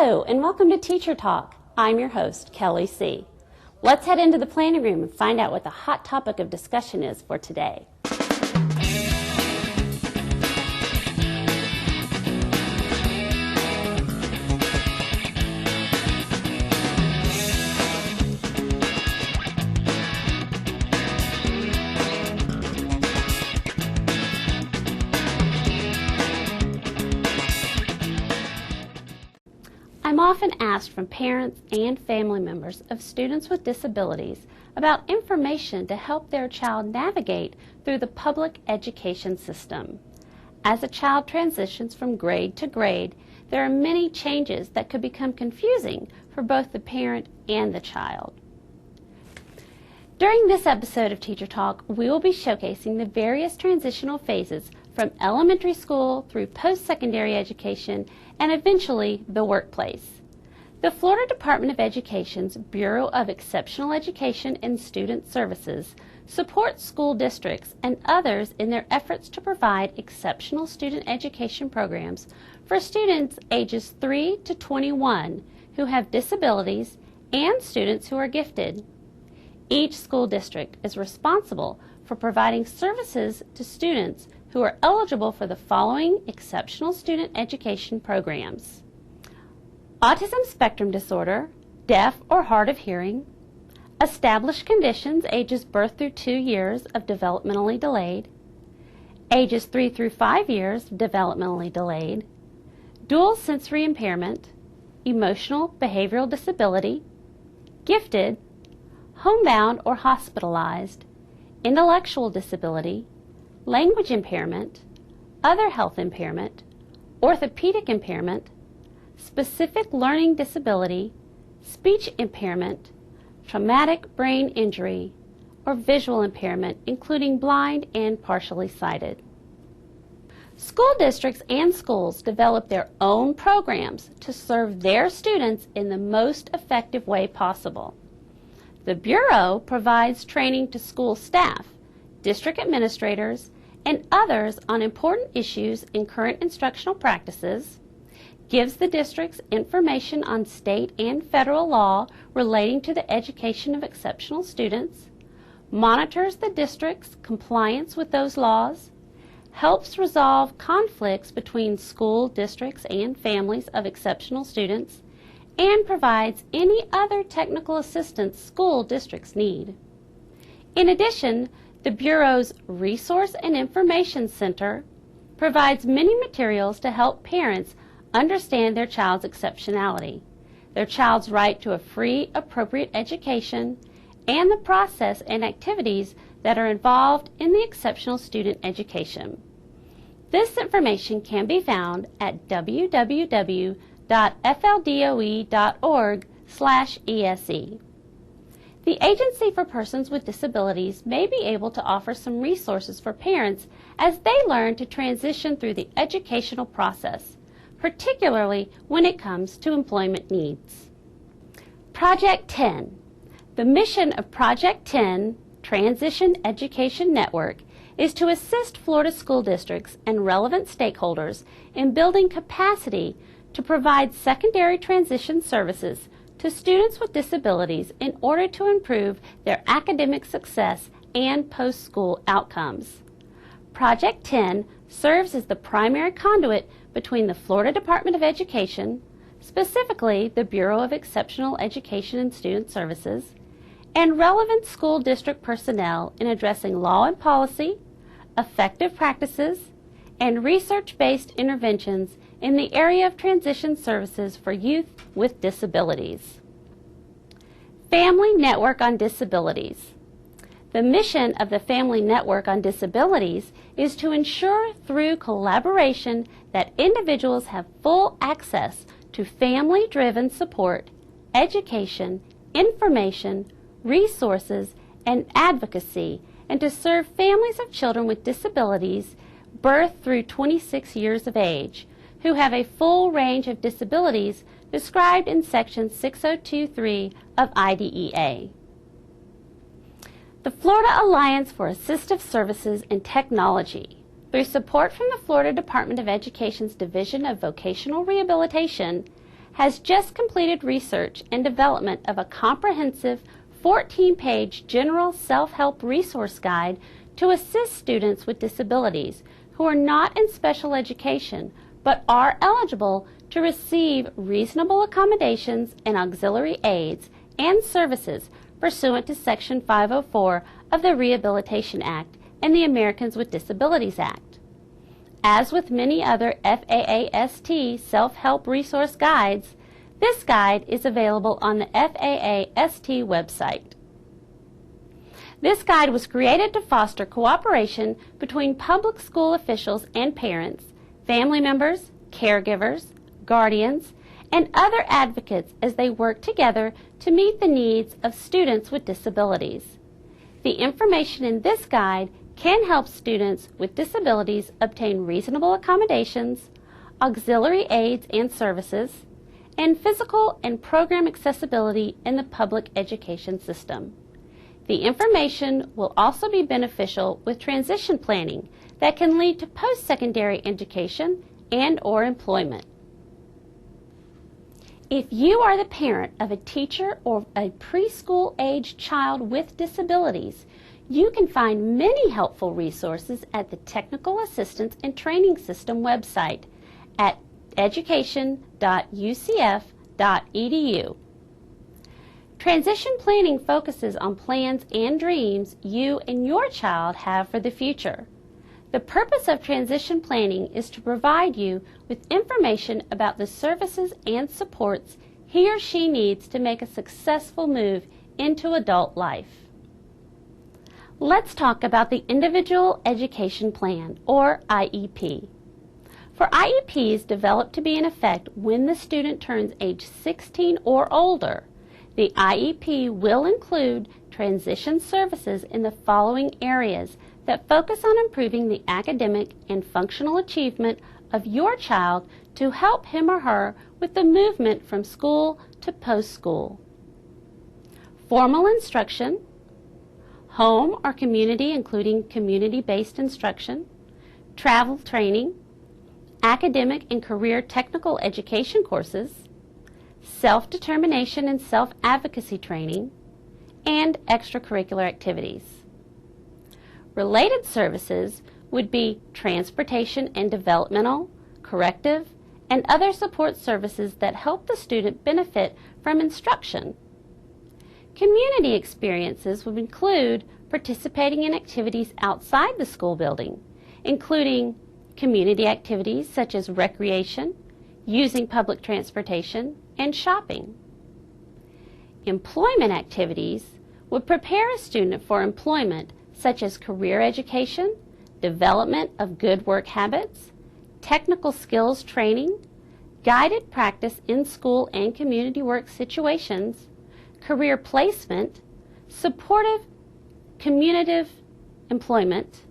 Hello, and welcome to Teacher Talk. I'm your host, Kelly C. Let's head into the planning room and find out what the hot topic of discussion is for today. I'm often asked from parents and family members of students with disabilities about information to help their child navigate through the public education system. As a child transitions from grade to grade, there are many changes that could become confusing for both the parent and the child. During this episode of Teacher Talk, we will be showcasing the various transitional phases from elementary school through post-secondary education and eventually the workplace. The Florida Department of Education's Bureau of Exceptional Education and Student Services supports school districts and others in their efforts to provide exceptional student education programs for students ages 3 to 21 who have disabilities and students who are gifted. Each school district is responsible for providing services to students who are eligible for the following exceptional student education programs: autism spectrum disorder, deaf or hard of hearing, established conditions ages birth through 2 years of developmentally delayed, ages 3 through 5 years developmentally delayed, dual sensory impairment, emotional behavioral disability, gifted, homebound or hospitalized, intellectual disability, language impairment, other health impairment, orthopedic impairment, specific learning disability, speech impairment, traumatic brain injury, or visual impairment, including blind and partially sighted. School districts and schools develop their own programs to serve their students in the most effective way possible. The Bureau provides training to school staff, district administrators, and others on important issues in current instructional practices, gives the districts information on state and federal law relating to the education of exceptional students, monitors the district's compliance with those laws, helps resolve conflicts between school districts and families of exceptional students, and provides any other technical assistance school districts need. In addition, the Bureau's Resource and Information Center provides many materials to help parents understand their child's exceptionality, their child's right to a free, appropriate education, and the process and activities that are involved in the exceptional student education. This information can be found at www.fldoe.org/ESE. The Agency for Persons with Disabilities may be able to offer some resources for parents as they learn to transition through the educational process, particularly when it comes to employment needs. Project 10. The mission of Project 10, Transition Education Network, is to assist Florida school districts and relevant stakeholders in building capacity to provide secondary transition services to students with disabilities in order to improve their academic success and post-school outcomes. Project 10 serves as the primary conduit between the Florida Department of Education, specifically the Bureau of Exceptional Education and Student Services, and relevant school district personnel in addressing law and policy, effective practices, and research-based interventions in the area of transition services for youth with disabilities. Family Network on Disabilities. The mission of the Family Network on Disabilities is to ensure through collaboration that individuals have full access to family-driven support, education, information, resources, and advocacy, and to serve families of children with disabilities birth through 26 years of age who have a full range of disabilities described in Section 6023 of IDEA. The Florida Alliance for Assistive Services and Technology, through support from the Florida Department of Education's Division of Vocational Rehabilitation, has just completed research and development of a comprehensive 14-page general self-help resource guide to assist students with disabilities who are not in special education but are eligible to receive reasonable accommodations and auxiliary aids and services pursuant to Section 504 of the Rehabilitation Act and the Americans with Disabilities Act. As with many other FAAST self-help resource guides, this guide is available on the FAAST website. This guide was created to foster cooperation between public school officials and parents, family members, caregivers, guardians, and other advocates as they work together to meet the needs of students with disabilities. The information in this guide can help students with disabilities obtain reasonable accommodations, auxiliary aids and services, and physical and program accessibility in the public education system. The information will also be beneficial with transition planning that can lead to post-secondary education and/or employment. If you are the parent of a teacher or a preschool-aged child with disabilities, you can find many helpful resources at the Technical Assistance and Training System website at education.ucf.edu. Transition planning focuses on plans and dreams you and your child have for the future. The purpose of transition planning is to provide you with information about the services and supports he or she needs to make a successful move into adult life. Let's talk about the Individual Education Plan, or IEP. For IEPs developed to be in effect when the student turns age 16 or older, the IEP will include transition services in the following areas that focus on improving the academic and functional achievement of your child to help him or her with the movement from school to post-school. Formal instruction, home or community including community-based instruction, travel training, academic and career technical education courses, self-determination and self-advocacy training, and extracurricular activities. Related services would be transportation and developmental, corrective, and other support services that help the student benefit from instruction. Community experiences would include participating in activities outside the school building, including community activities such as recreation, using public transportation, and shopping. Employment activities would prepare a student for employment such as career education, development of good work habits, technical skills training, guided practice in school and community work situations, career placement, supportive communicative employment,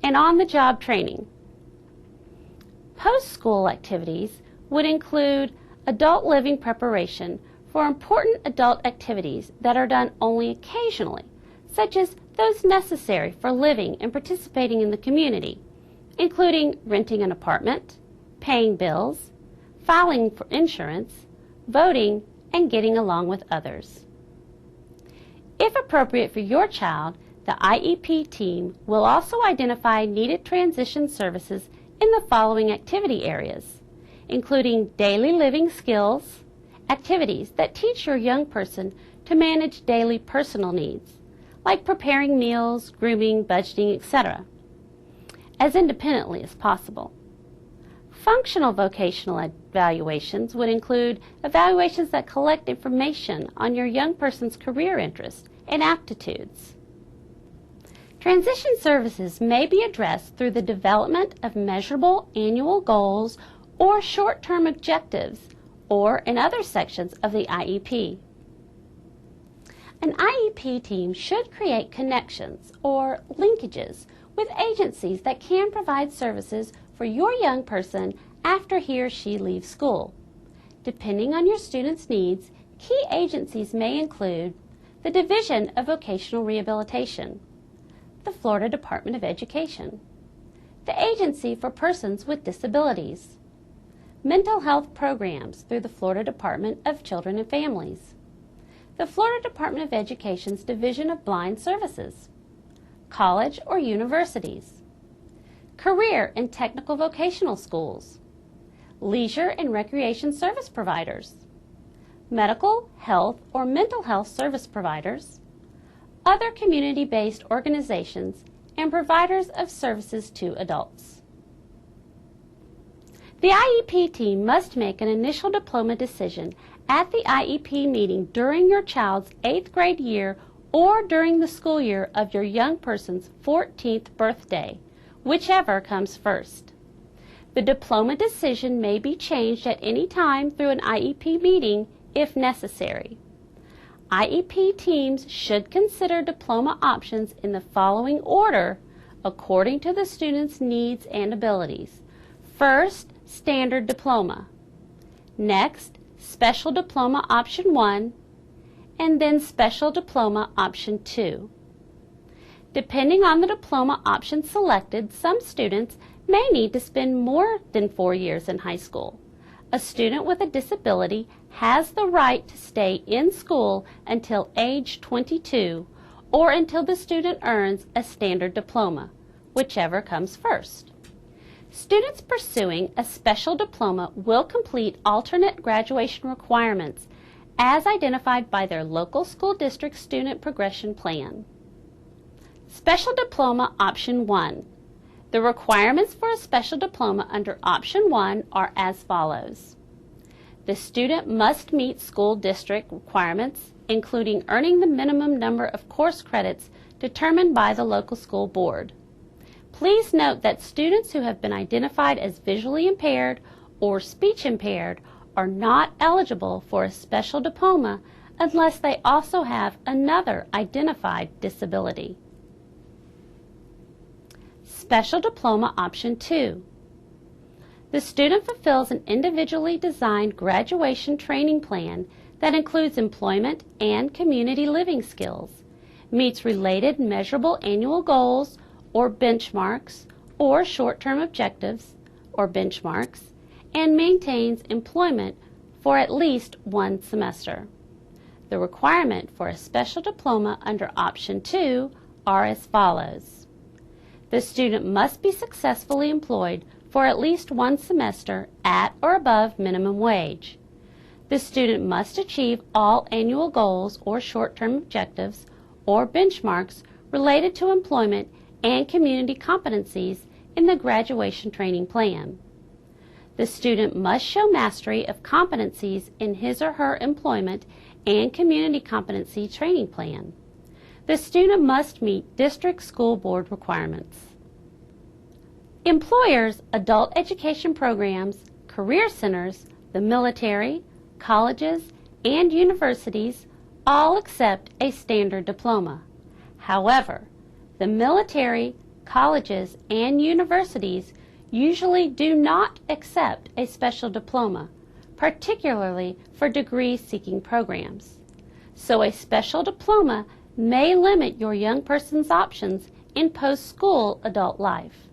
and on-the-job training. Post-school activities would include adult living preparation for important adult activities that are done only occasionally, such as those necessary for living and participating in the community, including renting an apartment, paying bills, filing for insurance, voting, and getting along with others. If appropriate for your child, the IEP team will also identify needed transition services in the following activity areas, including daily living skills, activities that teach your young person to manage daily personal needs, like preparing meals, grooming, budgeting, etc., as independently as possible. Functional vocational evaluations would include evaluations that collect information on your young person's career interests and aptitudes. Transition services may be addressed through the development of measurable annual goals or short-term objectives, or in other sections of the IEP. An IEP team should create connections or linkages with agencies that can provide services for your young person after he or she leaves school. Depending on your student's needs, key agencies may include the Division of Vocational Rehabilitation, the Florida Department of Education, the Agency for Persons with Disabilities, mental health programs through the Florida Department of Children and Families, the Florida Department of Education's Division of Blind Services, college or universities, career and technical vocational schools, leisure and recreation service providers, medical, health, or mental health service providers, other community-based organizations, and providers of services to adults. The IEP team must make an initial diploma decision at the IEP meeting during your child's 8th grade year or during the school year of your young person's 14th birthday, whichever comes first. The diploma decision may be changed at any time through an IEP meeting if necessary. IEP teams should consider diploma options in the following order according to the student's needs and abilities. First, standard diploma. Next, special diploma option 1, and then special diploma option 2. Depending on the diploma option selected, some students may need to spend more than 4 years in high school. A student with a disability has the right to stay in school until age 22 or until the student earns a standard diploma, whichever comes first. Students pursuing a special diploma will complete alternate graduation requirements as identified by their local school district student progression plan. Special diploma option 1. The requirements for a special diploma under option 1 are as follows. The student must meet school district requirements, including earning the minimum number of course credits determined by the local school board. Please note that students who have been identified as visually impaired or speech impaired are not eligible for a special diploma unless they also have another identified disability. Special Diploma Option 2. The student fulfills an individually designed graduation training plan that includes employment and community living skills, meets related measurable annual goals or benchmarks or short-term objectives or benchmarks, and maintains employment for at least 1 semester. The requirement for a special diploma under Option 2 are as follows. The student must be successfully employed for at least 1 semester at or above minimum wage. The student must achieve all annual goals or short-term objectives or benchmarks related to employment and community competencies in the graduation training plan. The student must show mastery of competencies in his or her employment and community competency training plan. The student must meet district school board requirements. Employers, adult education programs, career centers, the military, colleges, and universities all accept a standard diploma. However, the military, colleges, and universities usually do not accept a special diploma, particularly for degree-seeking programs. So a special diploma may limit your young person's options in post-school adult life.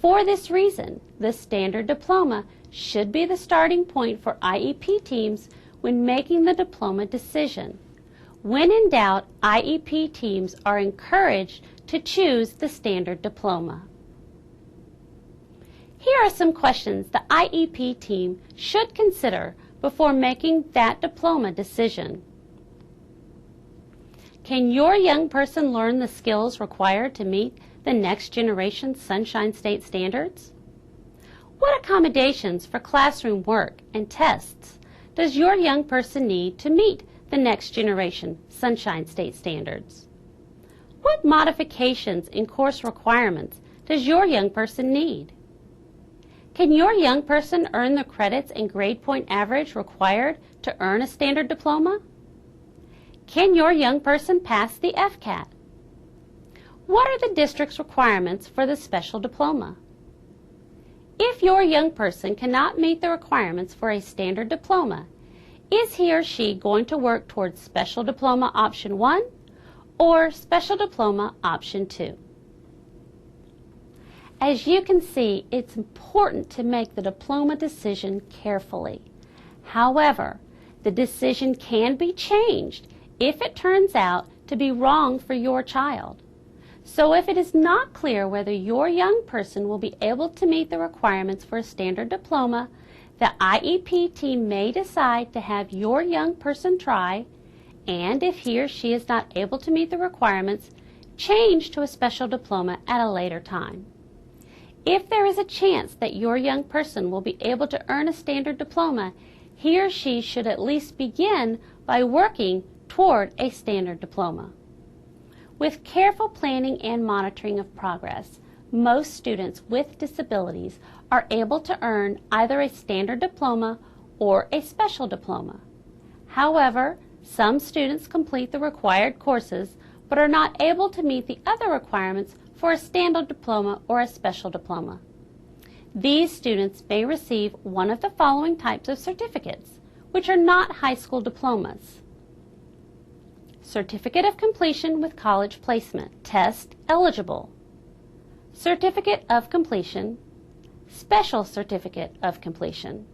For this reason, the standard diploma should be the starting point for IEP teams when making the diploma decision. When in doubt, IEP teams are encouraged to choose the standard diploma. Here are some questions the IEP team should consider before making that diploma decision. Can your young person learn the skills required to meet the next generation Sunshine State standards? What accommodations for classroom work and tests does your young person need to meet the next generation Sunshine State standards? What modifications in course requirements does your young person need? Can your young person earn the credits and grade point average required to earn a standard diploma? Can your young person pass the FCAT? What are the district's requirements for the special diploma? If your young person cannot meet the requirements for a standard diploma, is he or she going to work towards special diploma option 1 or special diploma option 2? As you can see, it's important to make the diploma decision carefully. However, the decision can be changed if it turns out to be wrong for your child. So if it is not clear whether your young person will be able to meet the requirements for a standard diploma, the IEP team may decide to have your young person try, and if he or she is not able to meet the requirements, change to a special diploma at a later time. If there is a chance that your young person will be able to earn a standard diploma, he or she should at least begin by working toward a standard diploma. With careful planning and monitoring of progress, most students with disabilities are able to earn either a standard diploma or a special diploma. However, some students complete the required courses but are not able to meet the other requirements for a standard diploma or a special diploma. These students may receive one of the following types of certificates, which are not high school diplomas. Certificate of Completion with College Placement, Test Eligible. Certificate of Completion, Special Certificate of Completion.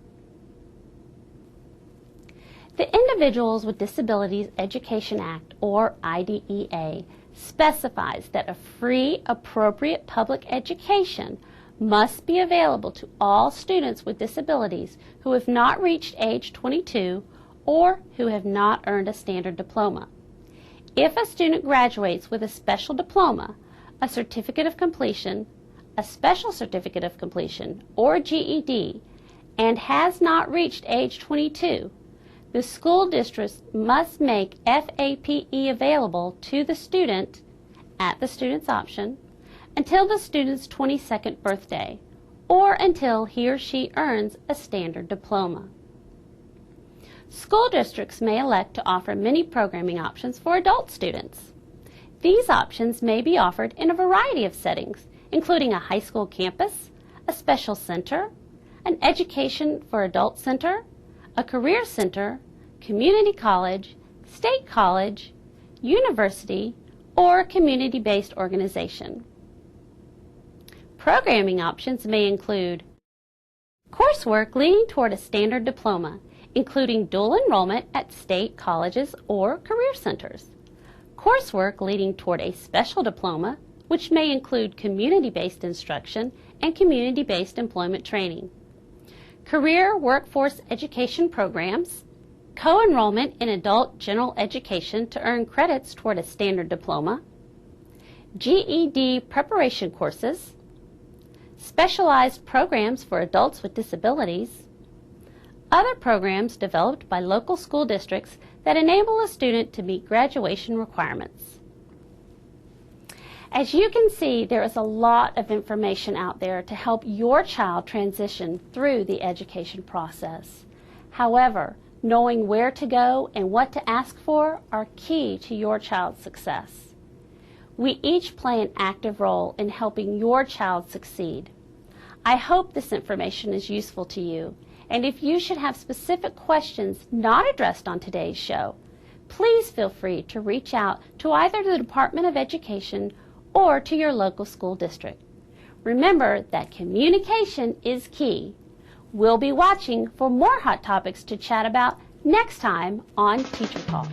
The Individuals with Disabilities Education Act, or IDEA, specifies that a free, appropriate public education must be available to all students with disabilities who have not reached age 22 or who have not earned a standard diploma. If a student graduates with a special diploma, a certificate of completion, a special certificate of completion, or GED, and has not reached age 22, the school district must make FAPE available to the student at the student's option until the student's 22nd birthday or until he or she earns a standard diploma. School districts may elect to offer many programming options for adult students. These options may be offered in a variety of settings, including a high school campus, a special center, an education for adult center, a career center, community college, state college, university, or community-based organization. Programming options may include coursework leading toward a standard diploma, including dual enrollment at state colleges or career centers. Coursework leading toward a special diploma, which may include community-based instruction and community-based employment training. Career workforce education programs, co-enrollment in adult general education to earn credits toward a standard diploma, GED preparation courses, specialized programs for adults with disabilities, other programs developed by local school districts that enable a student to meet graduation requirements. As you can see, there is a lot of information out there to help your child transition through the education process. However, knowing where to go and what to ask for are key to your child's success. We each play an active role in helping your child succeed. I hope this information is useful to you, and if you should have specific questions not addressed on today's show, please feel free to reach out to either the Department of Education or to your local school district. Remember that communication is key. We'll be watching for more hot topics to chat about next time on Teacher Talk.